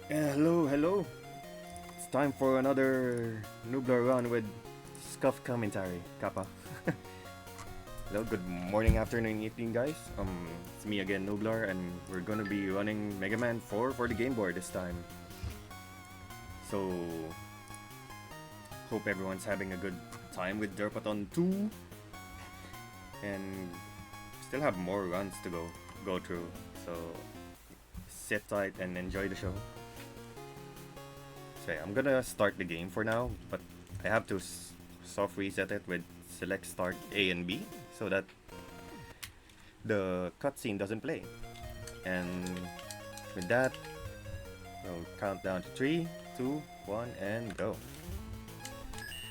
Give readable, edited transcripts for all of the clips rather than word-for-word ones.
Hello. It's time for another Noobler run with scuffed commentary, Kappa. Hello, good morning, afternoon, evening, guys. It's me again, Noobler, and we're gonna be running Mega Man 4 for the Game Boy this time. So, hope everyone's having a good time with Derpathon 2, and still have more runs to go through. So, sit tight and enjoy the show. So yeah, I'm gonna start the game for now, but I have to soft reset it with select start A and B so that the cutscene doesn't play. And with that, we'll count down to 3, 2, 1, and go.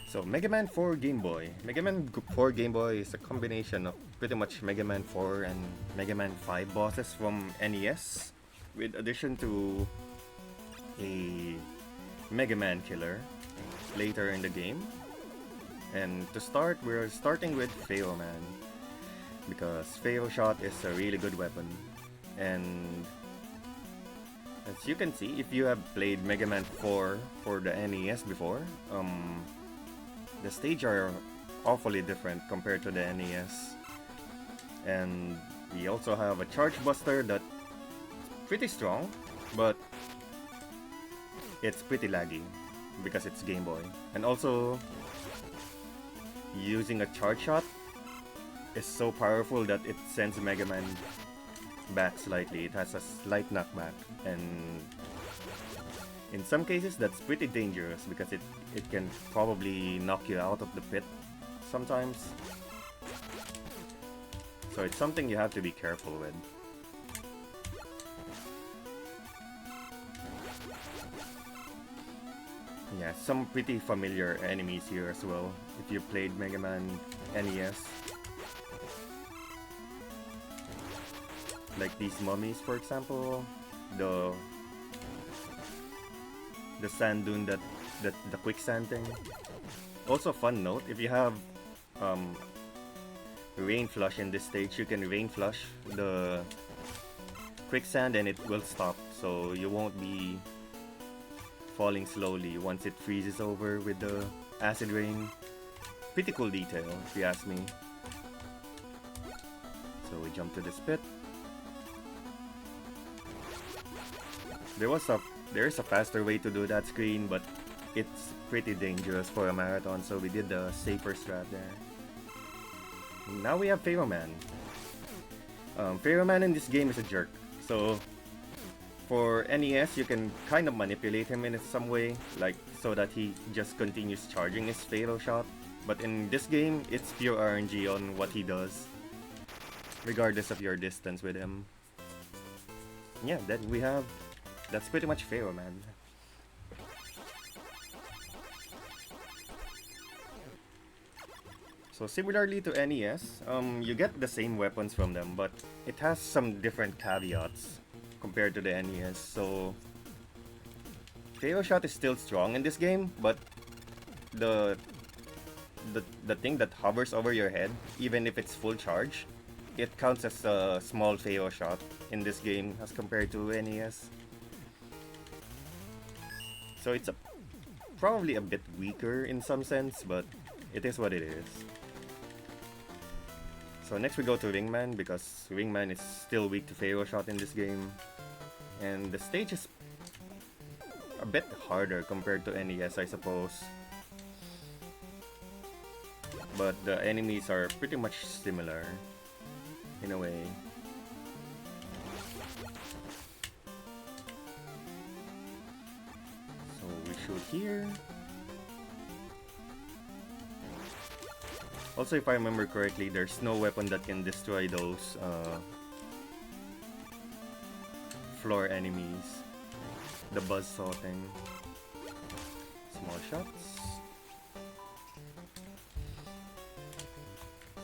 So Mega Man 4 Game Boy. Mega Man 4 Game Boy is a combination of pretty much Mega Man 4 and Mega Man 5 bosses from NES, with addition to a Mega Man killer later in the game. And to start, we're starting with Feo Man, because Feo Shot is a really good weapon. And as you can see, if you have played Mega Man 4 for the NES before, the stage are awfully different compared to the NES. And we also have a Charge Buster that's pretty strong, but it's pretty laggy because it's Game Boy. And also, using a charge shot is so powerful that it sends Mega Man back slightly. It has a slight knockback, and in some cases that's pretty dangerous because it can probably knock you out of the pit sometimes. So it's something you have to be careful with. Yeah, some pretty familiar enemies here as well, if you played Mega Man NES. Like these mummies, for example, the sand dune that the quicksand thing. Also, fun note: if you have rain flush in this stage, you can rain flush the quicksand and it will stop, so you won't be falling slowly once it freezes over with the acid rain. Pretty cool detail, if you ask me. So we jump to this pit. There is a faster way to do that screen, but it's pretty dangerous for a marathon, so we did the safer strat there. Now we have Pharaoh Man. Pharaoh Man in this game is a jerk, so for NES, you can kind of manipulate him in some way, like so that he just continues charging his fatal shot. But in this game, it's pure RNG on what he does, regardless of your distance with him. Yeah, that's pretty much Pharaoh Man. So similarly to NES, you get the same weapons from them, but it has some different caveats compared to the NES. So KO shot is still strong in this game, but the the thing that hovers over your head, even if it's full charge, it counts as a small KO shot in this game as compared to NES. So it's probably a bit weaker in some sense, but it is what it is. So next we go to Ringman, because Ringman is still weak to KO shot in this game. And the stage is a bit harder compared to NES, I suppose. But the enemies are pretty much similar, in a way. So we shoot here. Also, if I remember correctly, there's no weapon that can destroy those floor enemies. The buzzsaw thing. Small shots.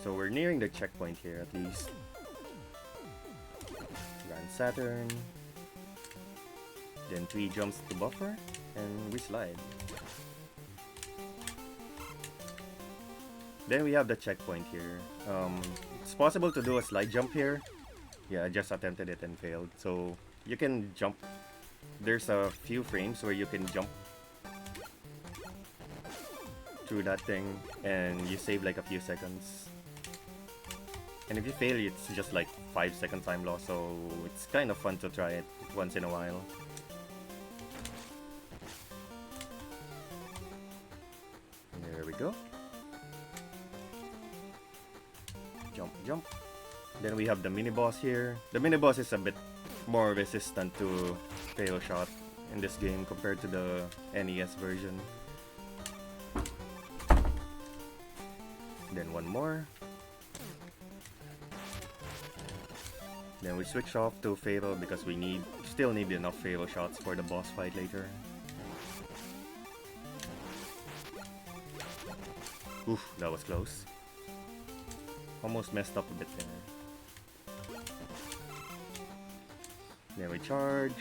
So we're nearing the checkpoint here at least. Grand Saturn. Then 3 jumps to buffer, and we slide. Then we have the checkpoint here. It's possible to do a slide jump here. Yeah, I just attempted it and failed. So you can jump there's a few frames where you can jump through that thing and you save like a few seconds. And if you fail, it's just like 5-second time loss, so it's kind of fun to try it once in a while. There we go. Jump, jump. Then we have the mini boss here. The mini boss is a bit more resistant to fail shot in this game compared to the NES version. Then one more. Then we switch off to fatal because we still need enough fatal shots for the boss fight later. Oof, that was close. Almost messed up a bit there. Then we charge.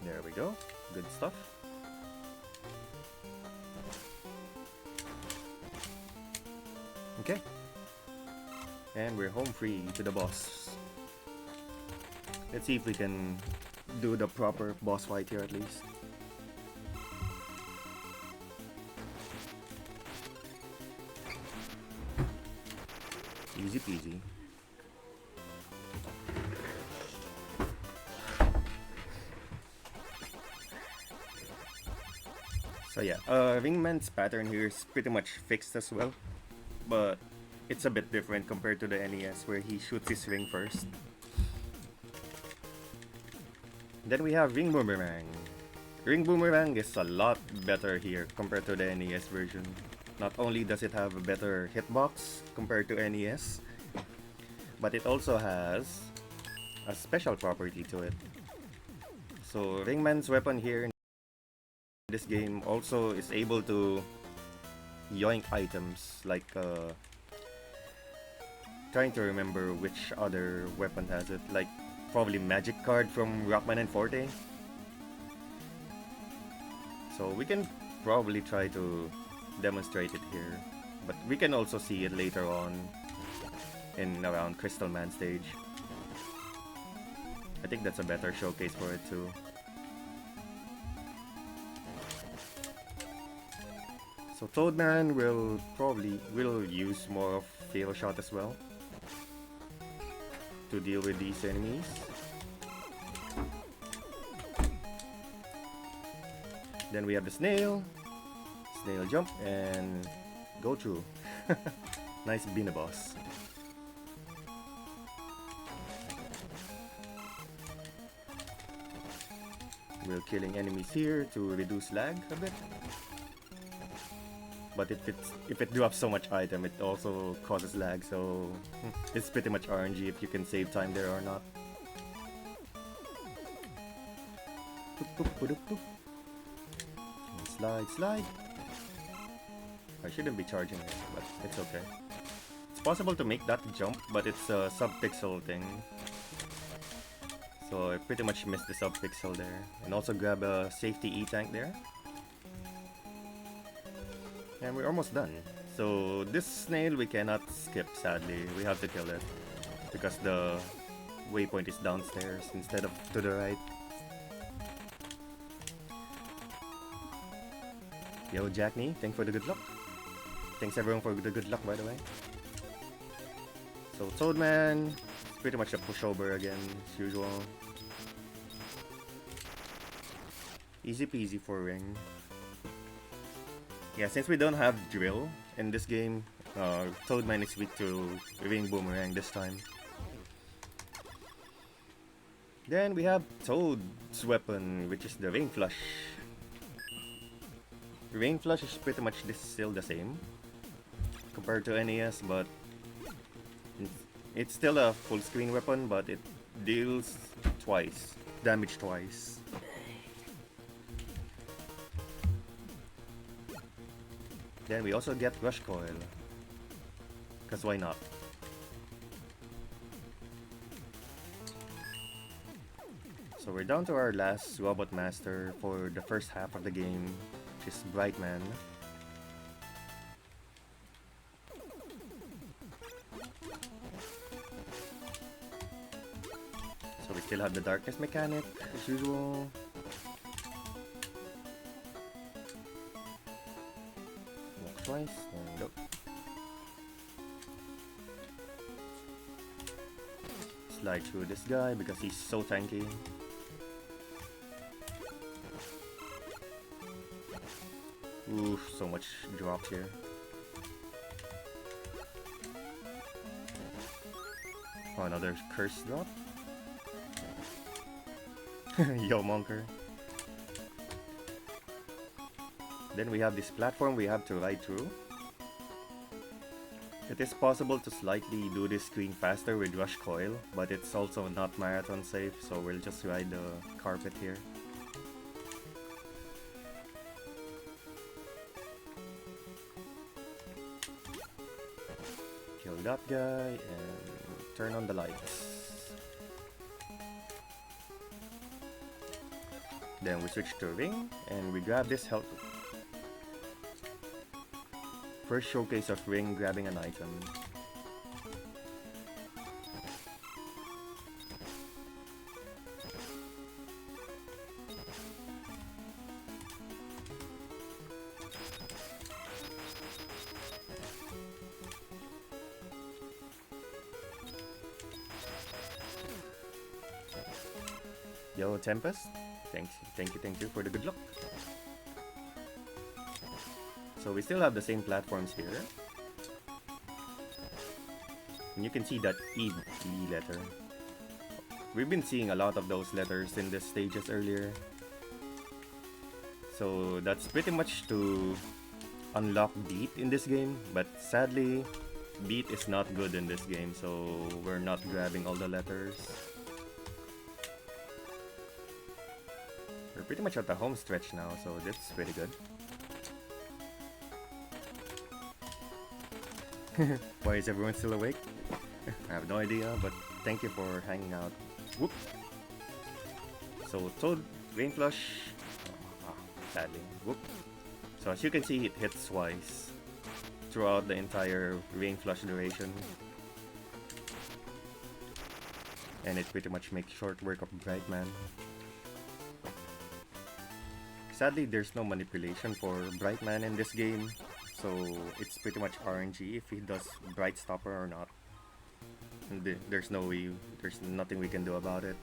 There we go. Good stuff. Okay. And we're home free to the boss. Let's see if we can do the proper boss fight here at least. Easy peasy. So yeah, Ringman's pattern here is pretty much fixed as well, but it's a bit different compared to the NES where he shoots his ring first. Then we have Ring Boomerang. Ring Boomerang is a lot better here compared to the NES version. Not only does it have a better hitbox compared to NES, but it also has a special property to it. So Ringman's weapon here in this game also is able to yoink items, like trying to remember which other weapon has it, like probably Magic Card from Rockman and Forte. So we can probably try to demonstrate it here, but we can also see it later on in around Crystal Man stage. I think that's a better showcase for it too. So Toadman will use more of Fatal Shot as well to deal with these enemies. Then we have the snail jump and go through. Nice Bina boss. We're killing enemies here to reduce lag a bit. But if it drops so much item, it also causes lag, so it's pretty much RNG if you can save time there or not. Slide, slide. I shouldn't be charging it, but it's okay. It's possible to make that jump, but it's a sub-pixel thing. So I pretty much missed the sub-pixel there. And also grab a safety E-tank there. And we're almost done. So this snail we cannot skip, sadly. We have to kill it because the waypoint is downstairs instead of to the right. Yo, Jackney, thanks for the good luck. Thanks everyone for the good luck, by the way. So Toadman, pretty much a pushover again, as usual. Easy peasy for Ring. Yeah, since we don't have drill in this game, Toadman is weak to Ring Boomerang this time. Then we have Toad's weapon, which is the Ring Flush. Ring Flush is pretty much still the same compared to NES, but it's still a full screen weapon, but it deals damage twice. Then we also get Rush Coil, because why not? So we're down to our last Robot Master for the first half of the game, which is Brightman. So we Still have the darkness mechanic, as usual. Walk twice, there we go. Slide through this guy because he's so tanky. Oof, so much drop here. Oh, another curse drop. Yo, Monker. Then we have this platform we have to ride through. It is possible to slightly do this screen faster with Rush Coil, but it's also not marathon safe, so we'll just ride the carpet here. Kill that guy and turn on the lights. Then we switch to ring and we grab this health. First showcase of ring grabbing an item. Yo, Tempest. Thank you for the good luck. So we still have the same platforms here. And you can see that E letter. We've been seeing a lot of those letters in the stages earlier. So that's pretty much to unlock beat in this game, but sadly beat is not good in this game, so we're not grabbing all the letters. We're pretty much at the home stretch now, so that's pretty good. Why is everyone still awake? I have no idea, but thank you for hanging out. Whoop! So Toad, Rain Flush, sadly, whoop. So as you can see, it hits twice throughout the entire Rain Flush duration. And it pretty much makes short work of Brightman. Sadly, there's no manipulation for Brightman in this game, so it's pretty much RNG if he does Bright Stopper or not. And there's nothing we can do about it.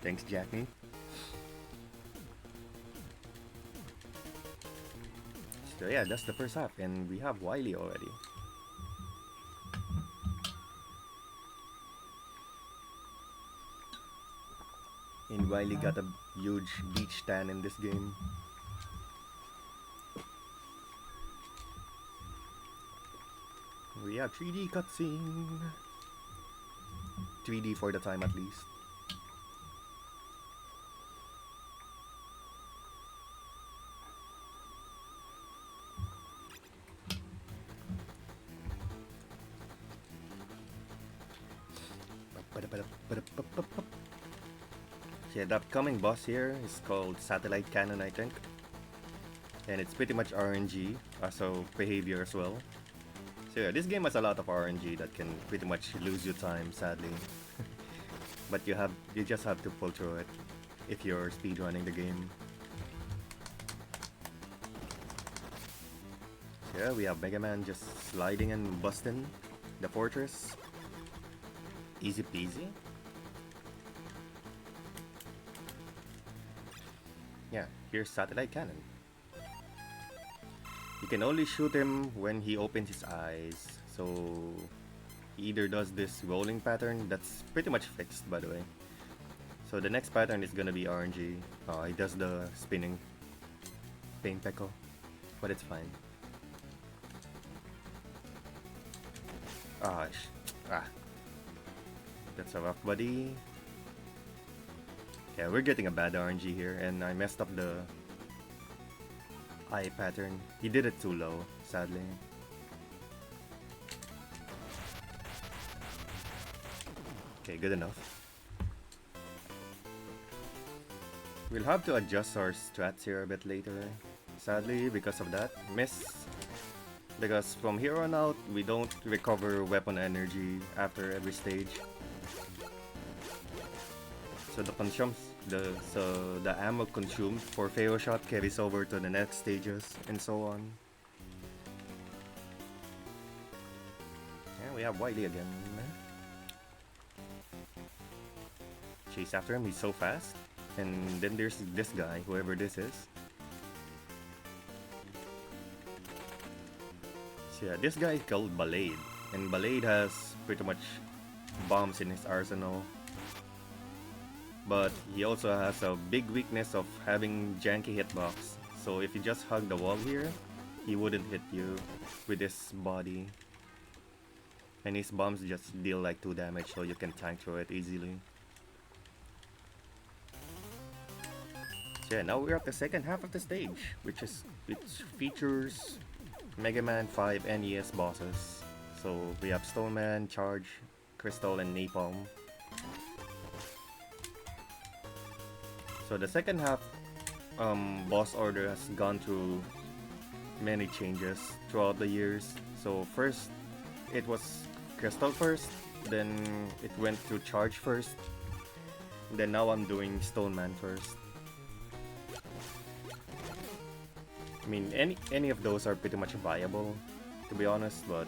Thanks, Jackie. So yeah, that's the first half, and we have Wily already. And Wily got a huge beach tan in this game. We have 3D cutscene. 3D for the time at least. Yeah, the upcoming boss here is called Satellite Cannon, I think. And it's pretty much RNG, so behavior as well. So yeah, this game has a lot of RNG that can pretty much lose you time, sadly. But you just have to pull through it if you're speedrunning the game. So yeah, we have Mega Man just sliding and busting the fortress. Easy peasy. Yeah, here's Satellite Cannon. You can only shoot him when he opens his eyes, so he either does this rolling pattern that's pretty much fixed, by the way. So the next pattern is gonna be RNG. He does the spinning pain peckle, but it's fine. That's a rough buddy. Yeah, we're getting a bad RNG here, and I messed up the eye pattern. He did it too low, sadly. Okay, good enough. We'll have to adjust our strats here a bit later. sadly, because of that, miss. Because from here on out, we don't recover weapon energy after every stage. So the ammo consumed for fail shot carries over to the next stages and so on. And we have Wiley again. Chase after him, he's so fast. And then there's this guy, whoever this is. So yeah, this guy is called Balade. And Balade has pretty much bombs in his arsenal. But he also has a big weakness of having janky hitbox. So if you just hug the wall here, he wouldn't hit you with his body. And his bombs just deal like 2 damage, so you can tank through it easily. So yeah, now we're at the second half of the stage, which features Mega Man 5 NES bosses. So we have Stoneman, Charge, Crystal, and Napalm. So the second half boss order has gone through many changes throughout the years. So first it was Crystal first, then it went to Charge first, then now I'm doing Stoneman first. I mean, any of those are pretty much viable, to be honest, but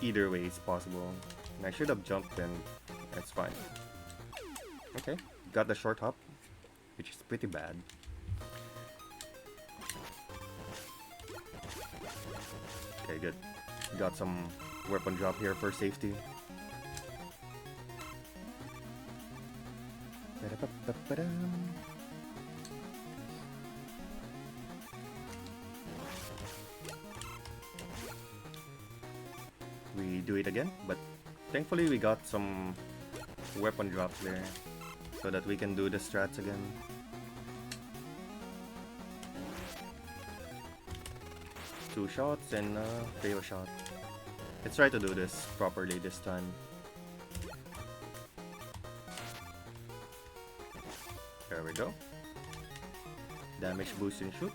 either way is possible. And I should have jumped, and that's fine. Okay, got the short hop, which is pretty bad. Okay, good. Got some weapon drop here for safety. We do it again, but thankfully we got some weapon drops there so that we can do the strats again. Two shots and fail shot. Let's try to do this properly this time. There we go. Damage boost and shoot.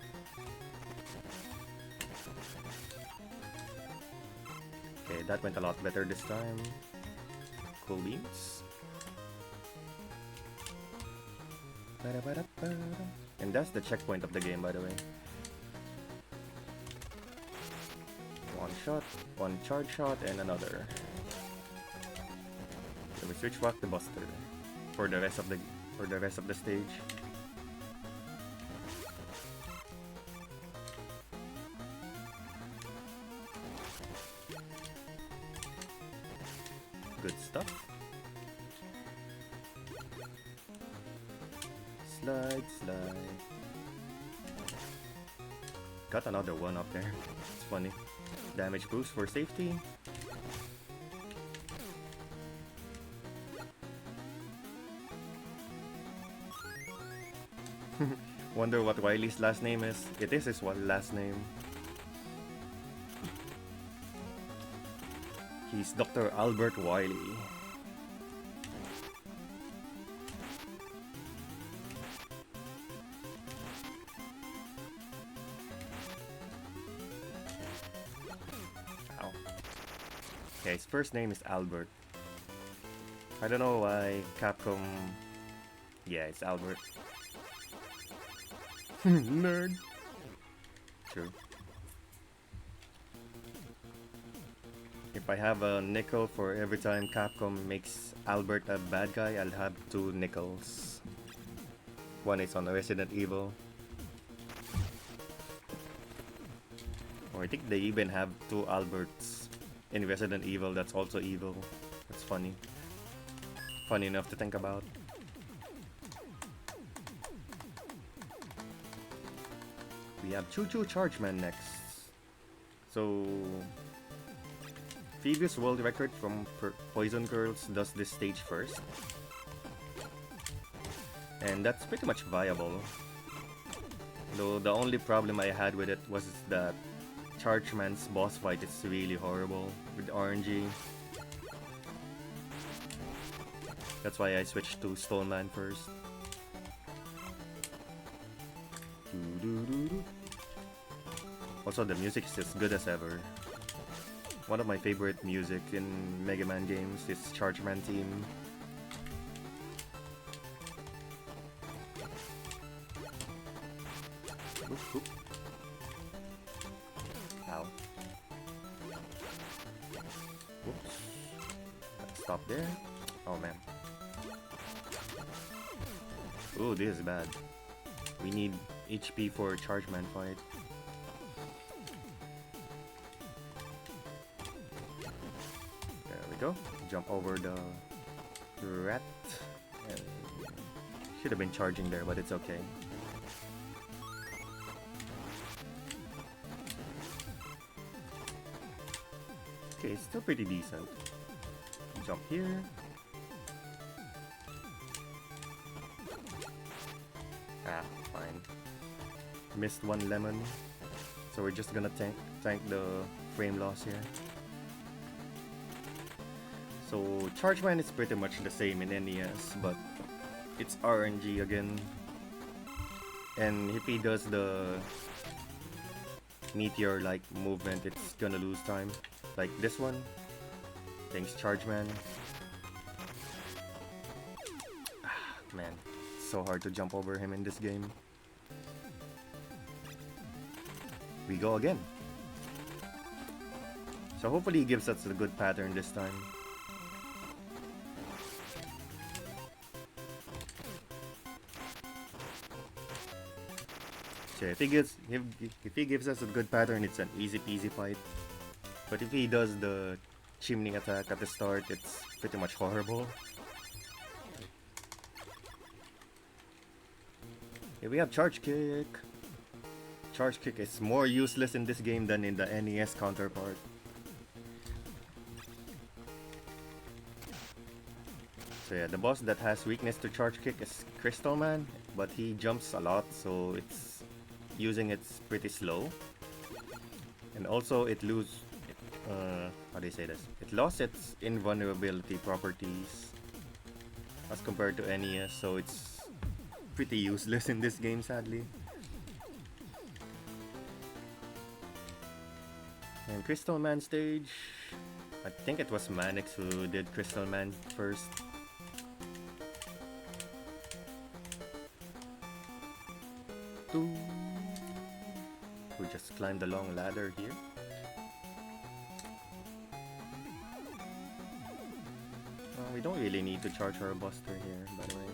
Okay, that went a lot better this time. Cool beans. And that's the checkpoint of the game, by the way. One shot, one charge shot, and another. So we switch back to Buster for the rest of the stage. Good stuff. Slide, slide. Got another one up there. It's funny. Damage boost for safety. Wonder what Wiley's last name is. It is his last name. He's Dr. Albert Wiley. Ow. Okay, his first name is Albert. I don't know why Capcom... Yeah, it's Albert. Nerd. True. If I have a nickel for every time Capcom makes Albert a bad guy, I'll have 2 nickels. One is on Resident Evil. Or I think they even have 2 Alberts in Resident Evil that's also evil. That's funny. Funny enough to think about. We have Choo Choo Chargeman next. So, previous world record from Poison Girls does this stage first. And that's pretty much viable. Though the only problem I had with it was that Chargeman's boss fight is really horrible with RNG. That's why I switched to Stoneman first. Also, the music is as good as ever. One of my favorite music in Mega Man games is Chargeman theme. Oop, oop. Ow. Whoops. Stop there. Oh man. Ooh, this is bad. We need HP for Chargeman fight. There we go. Jump over the rat. And should have been charging there, but it's okay. Okay, it's still pretty decent. Jump here. Ah, fine. Missed one lemon. So we're just gonna tank the frame loss here. So Chargeman is pretty much the same in NES, but it's RNG again. And if he does the meteor-like movement, it's gonna lose time. Like this one. Thanks, Chargeman. Ah, man, it's so hard to jump over him in this game. We go again. So hopefully he gives us a good pattern this time. So if he gives us a good pattern, it's an easy peasy fight. But if he does the chimney attack at the start, it's pretty much horrible. Here we have Charge Kick. Charge Kick is more useless in this game than in the NES counterpart. So yeah, the boss that has weakness to Charge Kick is Crystal Man, but he jumps a lot, so it's using it's pretty slow. And also it how do you say this? It lost its invulnerability properties as compared to NES, so it's pretty useless in this game, sadly. And Crystal Man stage, I think it was Manix who did Crystal Man first. We just climbed the long ladder here. We don't really need to charge our buster here, by the way.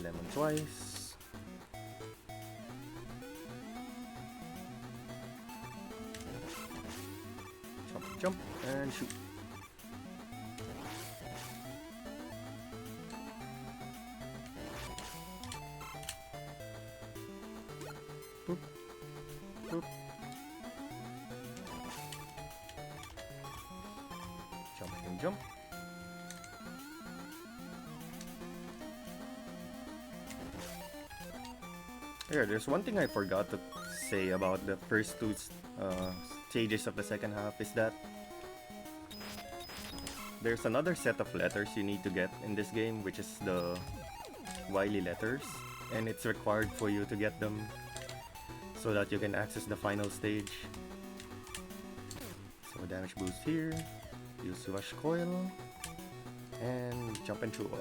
Lemon twice. Jump, jump, and shoot. Boop, boop. Jump and jump. Here, there's one thing I forgot to say about the first two stages of the second half is that there's another set of letters you need to get in this game, which is the Wily letters, and it's required for you to get them so that you can access the final stage. So damage boost here, use Rush Coil, and jump and Chua.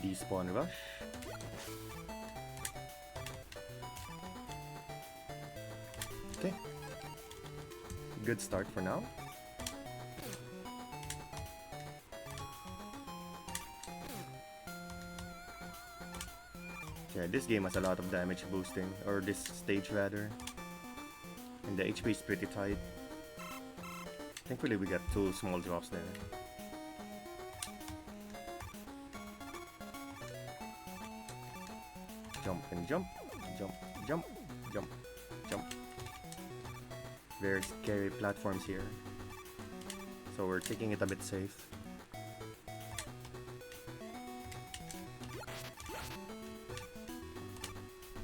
Despawn Rush. Okay. Good start for now. Yeah, this game has a lot of damage boosting, or this stage rather. And the HP is pretty tight. Thankfully we got 2 small drops there. Jump and jump, jump, jump, jump, jump. Very scary platforms here. So we're taking it a bit safe.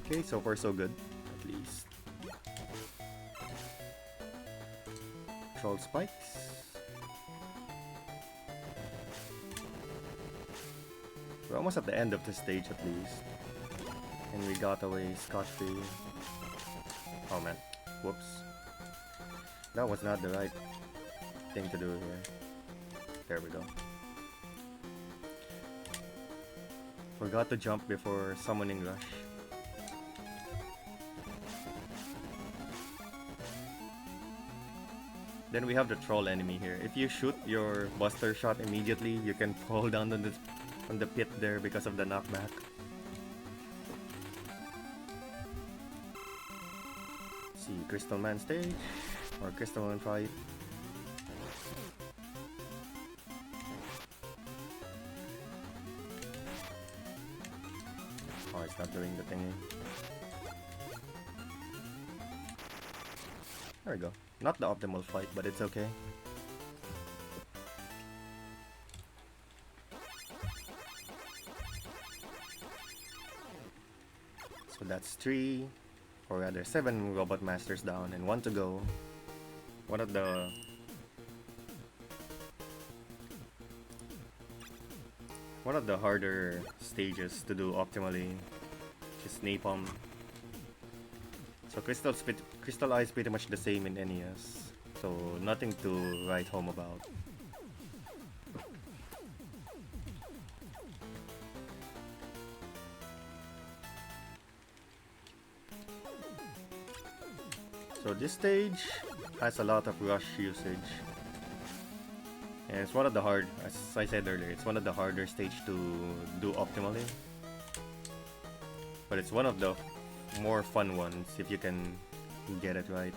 Okay, so far so good, at least. Troll spikes. We're almost at the end of the stage at least. And we got away scot-free. Oh man, whoops. That was not the right thing to do here. There we go. Forgot to jump before summoning rush. Then we have the troll enemy here. If you shoot your buster shot immediately, you can fall down on the pit there because of the knockback. Let's see, Crystal Man stage or Crystal Man fight. Oh, it's not doing the thingy. There we go. Not the optimal fight, but it's okay. So that's 3, or rather 7 robot masters down and 1 to go. One of the harder stages to do optimally, which is Napalm. So Crystal Eye is pretty much the same in NES, so nothing to write home about. So this stage has a lot of rush usage, and it's one of the as I said earlier, it's one of the harder stages to do optimally, but it's one of the more fun ones if you can get it right.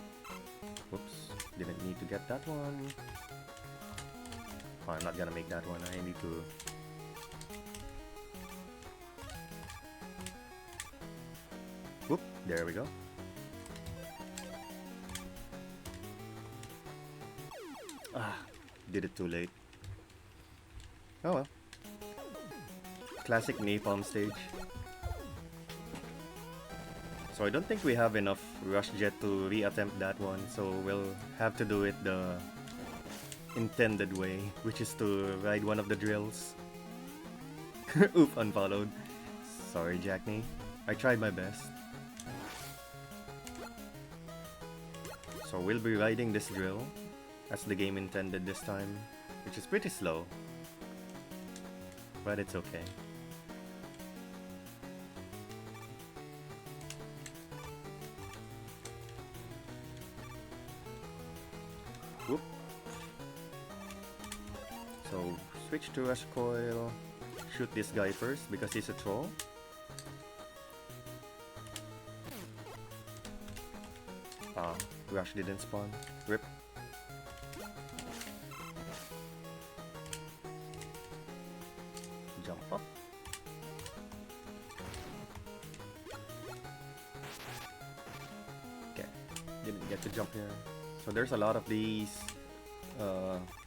Whoops, didn't need to get that one. Oh, I'm not gonna make that one. I need to. Whoop, there we go. Ah, did it too late. Oh well. Classic Napalm stage. So I don't think we have enough Rush Jet to re-attempt that one, so we'll have to do it the intended way, which is to ride one of the drills. Oof, unfollowed. Sorry, Jackney. I tried my best. So we'll be riding this drill, as the game intended this time, which is pretty slow. But it's okay. Whoop. So switch to Rush Coil, shoot this guy first because he's a troll. Ah, Rush didn't spawn. Rip. Jump up. Okay, didn't get to jump here. So there's a lot of these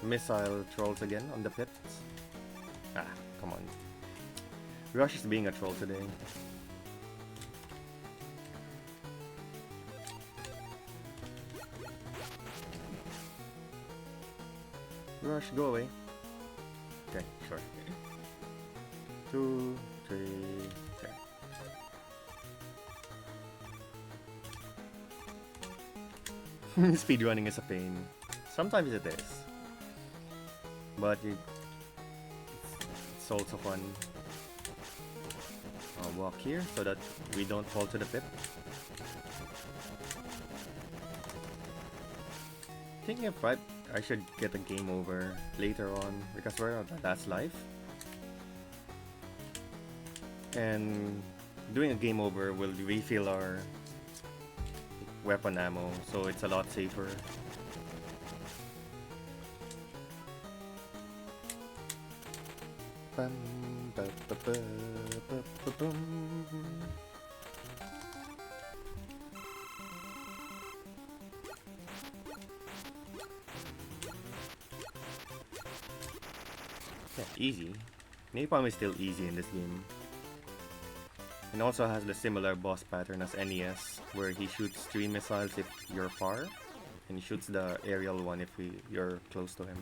missile trolls again on the pits. Ah, come on. Rush is being a troll today. Rush, go away. Okay, sure. 2, 3, okay. Speedrunning is a pain. Sometimes it is. But it's also fun. I'll walk here so that we don't fall to the pit. Thinking of right, I should get a game over later on because we're on the last life. And doing a game over will refill our weapon ammo, so it's a lot safer. Bum, ba, ba, ba, ba, ba, bum. Yeah, easy. Napalm is still easy in this game. And also has the similar boss pattern as NES, where he shoots 3 missiles if you're far, and shoots the aerial one if you're close to him.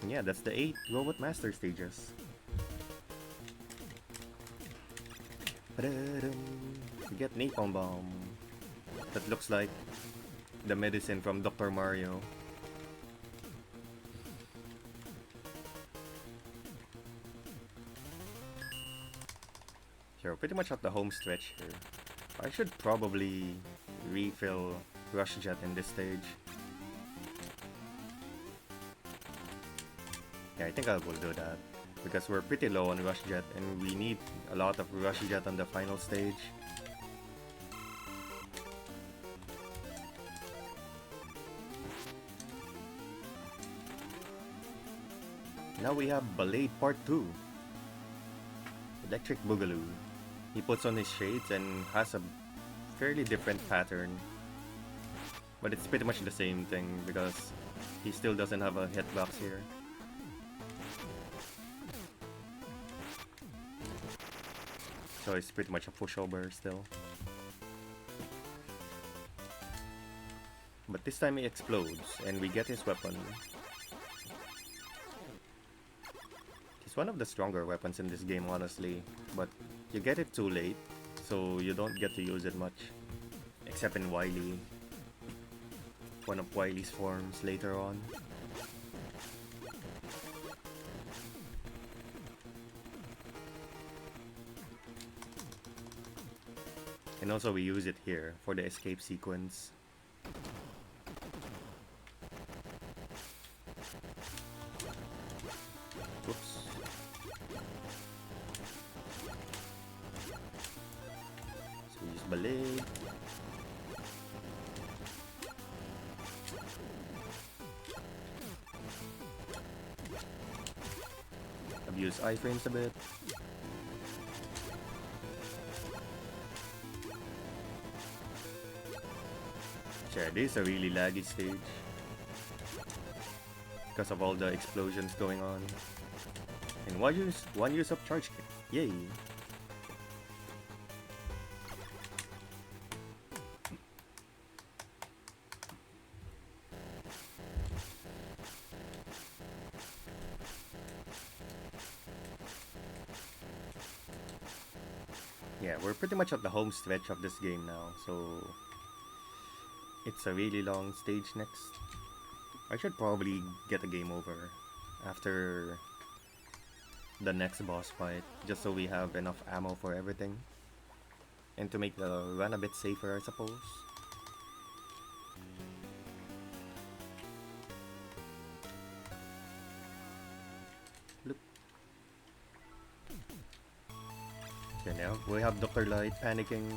And yeah, that's the 8 Robot Master stages. We get Napalm Bomb. That looks like the medicine from Dr. Mario. We're pretty much at the home stretch here. I should probably refill Rush Jet in this stage. Yeah, I think I will do that. Because we're pretty low on Rush Jet and we need a lot of Rush Jet on the final stage. Now we have Ballade Part 2. Electric Boogaloo. He puts on his shades and has a fairly different pattern. But it's pretty much the same thing because he still doesn't have a hitbox here. So it's pretty much a pushover still. But this time he explodes and we get his weapon. It's one of the stronger weapons in this game, honestly, but you get it too late, so you don't get to use it much. Except in Wily. One of Wily's forms later on. And also we use it here for the escape sequence. Oops. So we use Ballade. Abuse iframes a bit. Sure, this is a really laggy stage because of all the explosions going on. And one use of charge kit. Yay! Yeah, we're pretty much at the home stretch of this game now, so it's a really long stage next. I should probably get a game over after the next boss fight, just so we have enough ammo for everything. And to make the run a bit safer, I suppose. Look. Okay, now we have Dr. Light panicking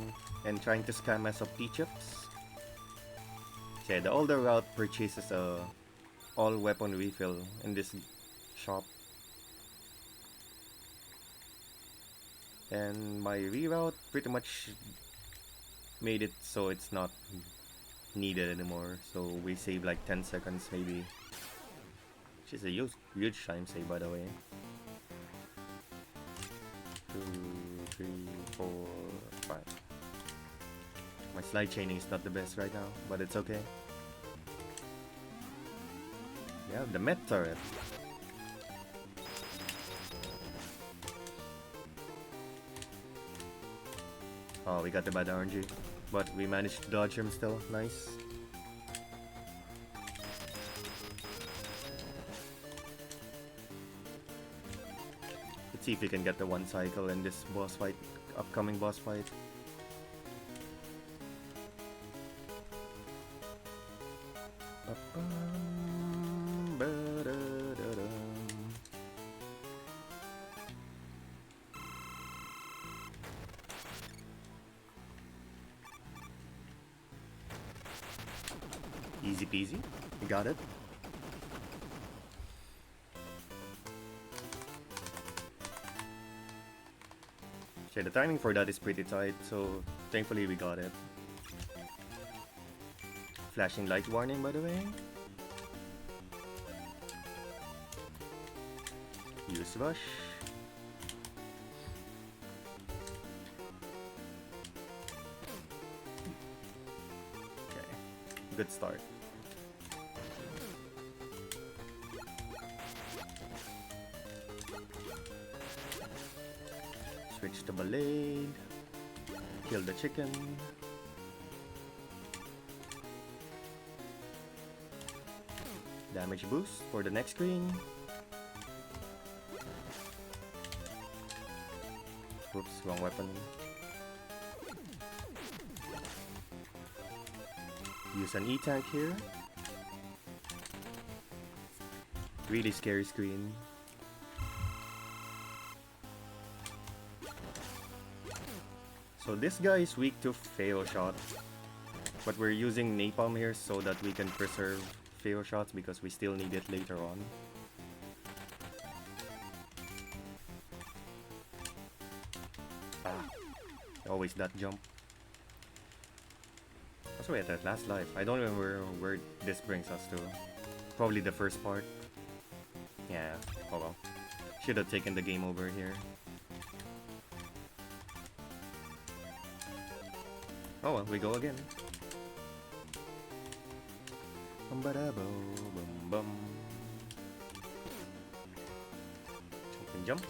and trying to scam us of T-chips. Yeah, the older route purchases a all weapon refill in this shop. And my reroute pretty much made it so it's not needed anymore. So we save like 10 seconds maybe. Which is a huge time save, by the way. 2, 3, 4, 5. My slide chaining is not the best right now, but it's okay. Yeah, the Met turret. Oh, we got the bad RNG, but we managed to dodge him still. Nice. Let's see if we can get the one cycle in this boss fight, upcoming boss fight. Easy peasy, we got it. Okay, the timing for that is pretty tight, so thankfully we got it. Flashing light warning, by the way. Use rush. Good start. Switch to blade. Kill the chicken. Damage boost for the next screen. Oops, wrong weapon. Use an E-tank here. Really scary screen. So this guy is weak to fail shot, but we're using napalm here so that we can preserve fail shots because we still need it later on. Always that jump. So wait, that last life. I don't remember where this brings us to. Probably the first part. Yeah, oh well. Should have taken the game over here. Oh well, we go again. Jump and jump.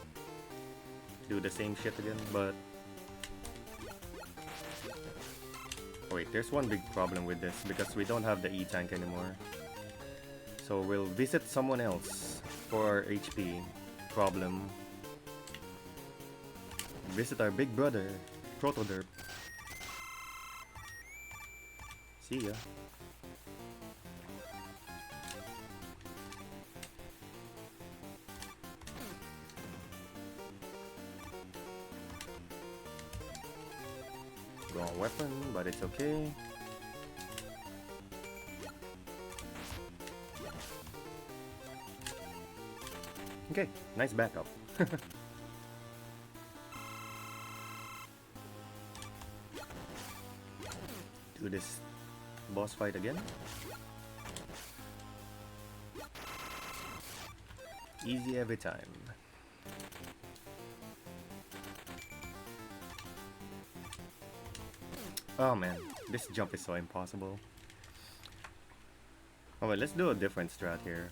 Do the same shit again, but... Oh wait, there's one big problem with this, because we don't have the E-tank anymore. So we'll visit someone else for our HP problem. Visit our big brother, Proto-Derp. See ya. Wrong weapon, but it's okay. Okay, nice backup. Do this boss fight again. Easy every time. Oh man, this jump is so impossible. Oh wait, let's do a different strat here,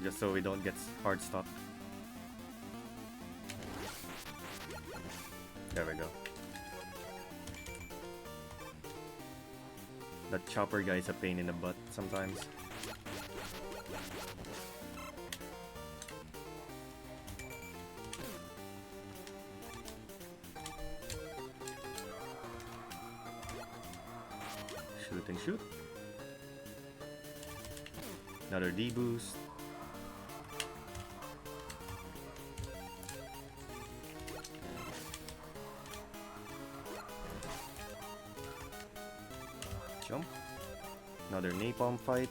just so we don't get hard stuck. There we go. That chopper guy is a pain in the butt sometimes. Shoot and shoot. Another D boost. Jump. Another napalm fight.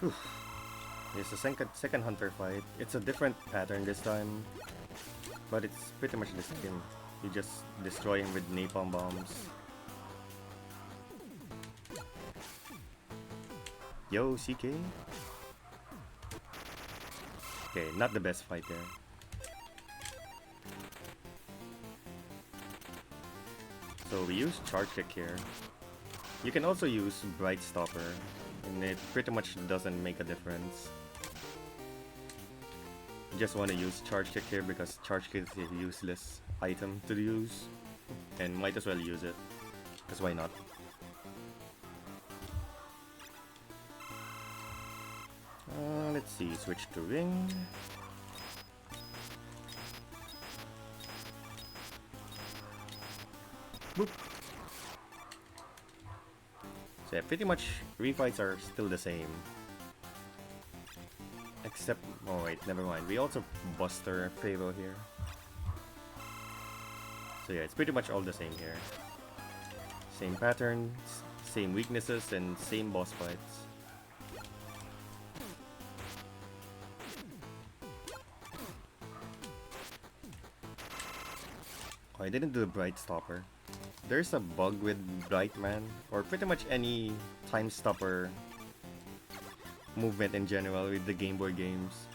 Whew. Here's the second hunter fight. It's a different pattern this time, but it's pretty much the same. You just destroy him with napalm bombs. Yo, CK. Okay, not the best fight there. So we use charge kick here. You can also use bright stopper, and it pretty much doesn't make a difference. You just want to use charge kick here because charge kick is a useless item to use, and might as well use it, because why not? Let's see, switch to ring. Boop. So yeah, pretty much refights are still the same. Except, oh wait, never mind. We also Buster Favo here. So yeah, it's pretty much all the same here. Same patterns, same weaknesses, and same boss fights. Oh, I didn't do the bright stopper. There's a bug with Brightman, or pretty much any time stopper movement in general with the Game Boy games.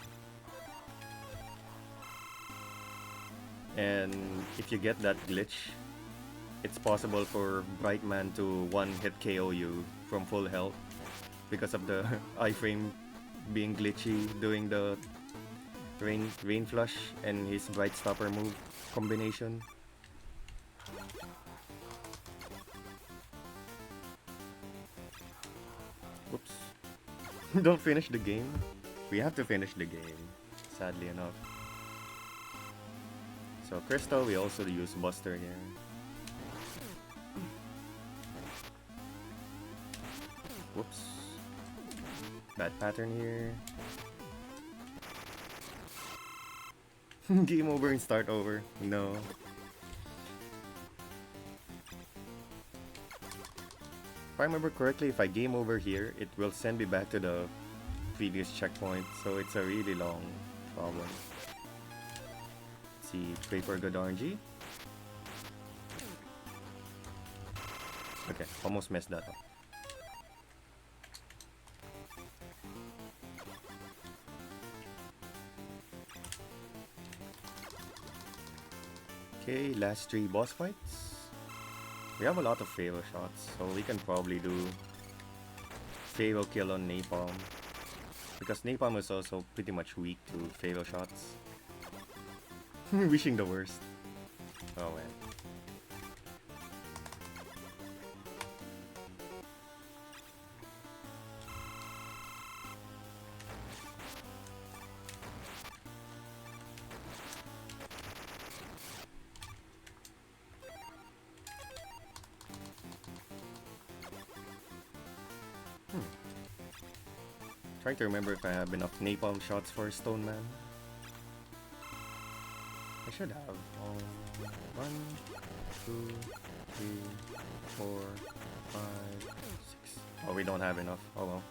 And if you get that glitch, it's possible for Brightman to one-hit KO you from full health because of the iframe being glitchy doing the rain flush and his Bright Stopper move combination. Whoops. Don't finish the game. We have to finish the game, sadly enough. So Crystal, we also use Buster here. Whoops. Bad pattern here. Game over and start over. No. If I remember correctly, if I game over here, it will send me back to the previous checkpoint, so it's a really long problem. Let's see, pray for good RNG. Okay, almost messed that up. Okay, last 3 boss fights. We have a lot of fail shots, so we can probably do fail kill on Napalm. Because Napalm is also pretty much weak to fail shots. Wishing the worst. Oh man. Trying to remember if I have enough napalm shots for Stone Man. I should have. 1, 2, 3, 4, 5, 6. Oh, we don't have enough. Oh well.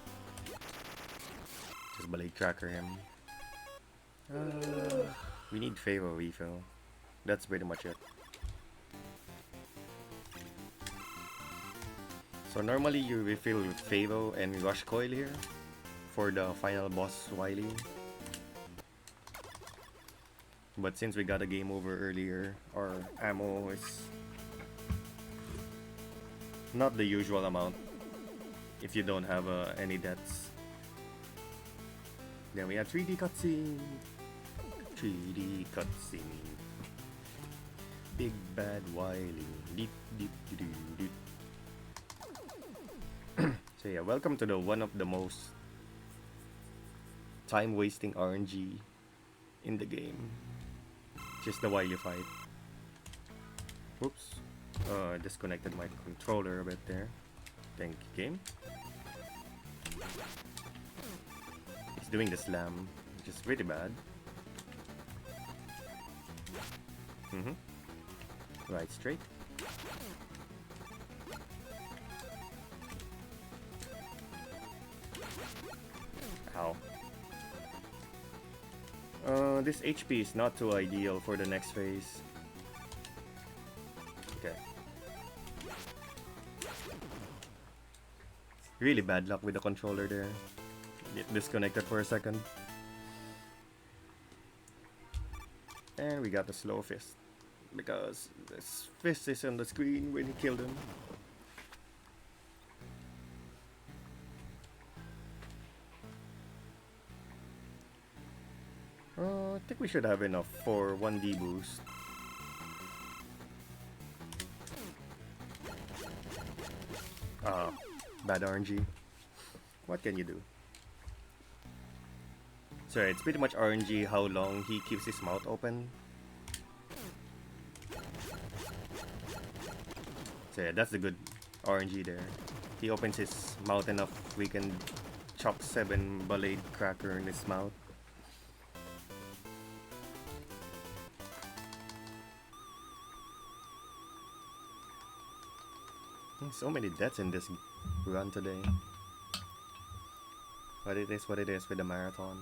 Just blade tracker him. We need favor refill. That's pretty much it. So normally you refill with Favo and Rush Coil here for the final boss Wily. But since we got a game over earlier, our ammo is not the usual amount if you don't have any deaths. Then we have 3D cutscene. 3D cutscene. Big bad Wily. Deep deep doo doo. So yeah, welcome to the one of the most time-wasting RNG in the game. Just the Wily fight. Whoops. Disconnected my controller a bit there. Thank you, game. He's doing the slam, which is pretty bad. Right straight. Ow. This HP is not too ideal for the next phase. Okay. Really bad luck with the controller there. Get disconnected for a second. And we got the slow fist. Because this fist is on the screen when he killed him. I think we should have enough for 1D boost. Bad RNG. What can you do? So it's pretty much RNG how long he keeps his mouth open. So yeah, that's the good RNG there. He opens his mouth enough, we can chop 7 blade cracker in his mouth. So many deaths in this run today. But it is what it is with the marathon.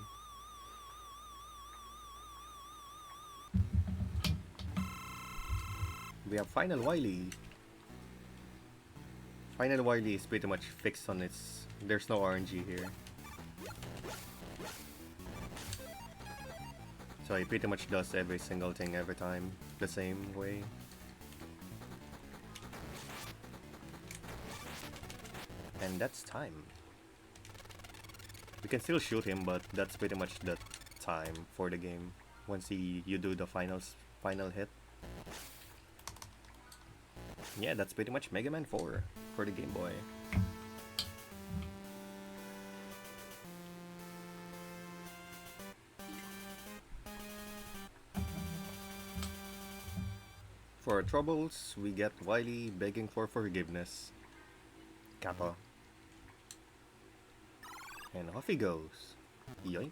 We have Final Wily. Final Wily is pretty much fixed on its... There's no RNG here. So he pretty much does every single thing every time the same way. And that's time. You can still shoot him, but that's pretty much the time for the game. Once you do the final hit. Yeah, that's pretty much Mega Man 4 for the Game Boy. For our troubles, we get Wily begging for forgiveness. Kappa. And off he goes. Yoink.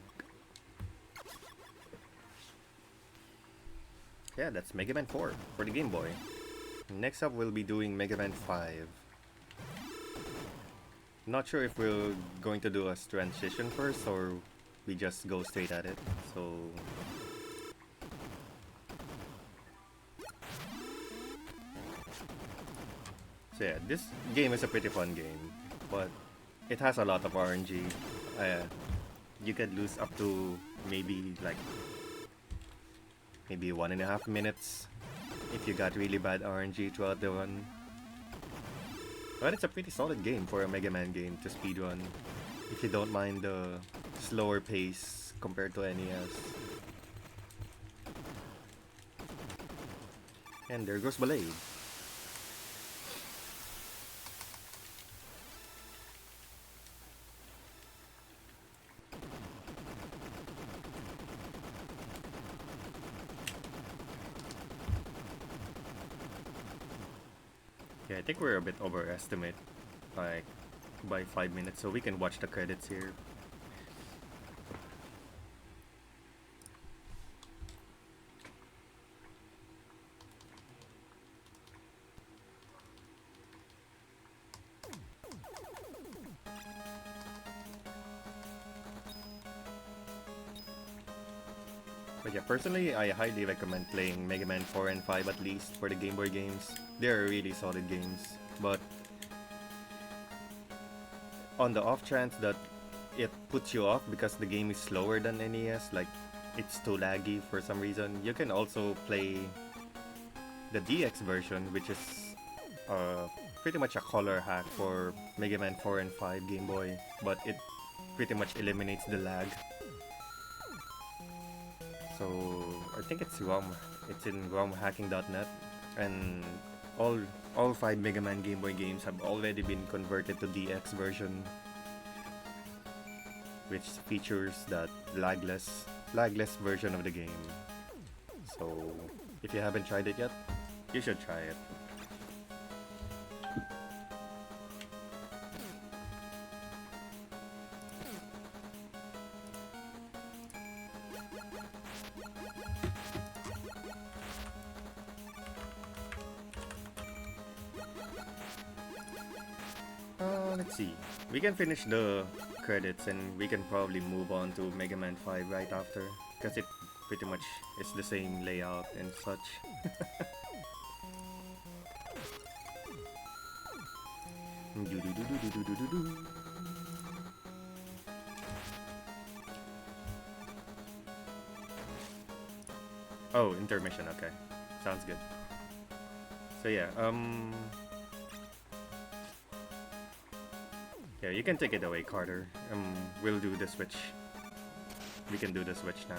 Yeah, that's Mega Man 4 for the Game Boy. Next up, we'll be doing Mega Man 5. Not sure if we're going to do a transition first or we just go straight at it. So yeah, this game is a pretty fun game, but it has a lot of RNG. You could lose up to maybe 1.5 minutes if you got really bad RNG throughout the run. But it's a pretty solid game for a Mega Man game to speedrun, if you don't mind the slower pace compared to NES. And there goes Blade. Yeah, I think we're a bit overestimate, like by 5 minutes, so we can watch the credits here. But yeah, personally, I highly recommend playing Mega Man 4 and 5 at least for the Game Boy games. They're really solid games. But on the off chance that it puts you off because the game is slower than NES, like it's too laggy for some reason, you can also play the DX version, which is pretty much a color hack for Mega Man 4 and 5 Game Boy, but it pretty much eliminates the lag. So I think it's in romhacking.net, and all 5 Mega Man Game Boy games have already been converted to DX version, which features that lagless version of the game. So if you haven't tried it yet, you should try it. Let's see. We can finish the credits and we can probably move on to Mega Man 5 right after, because it pretty much is the same layout and such. Oh, intermission, okay. Sounds good. So yeah, yeah, you can take it away, Carter. We'll do the switch. We can do the switch now.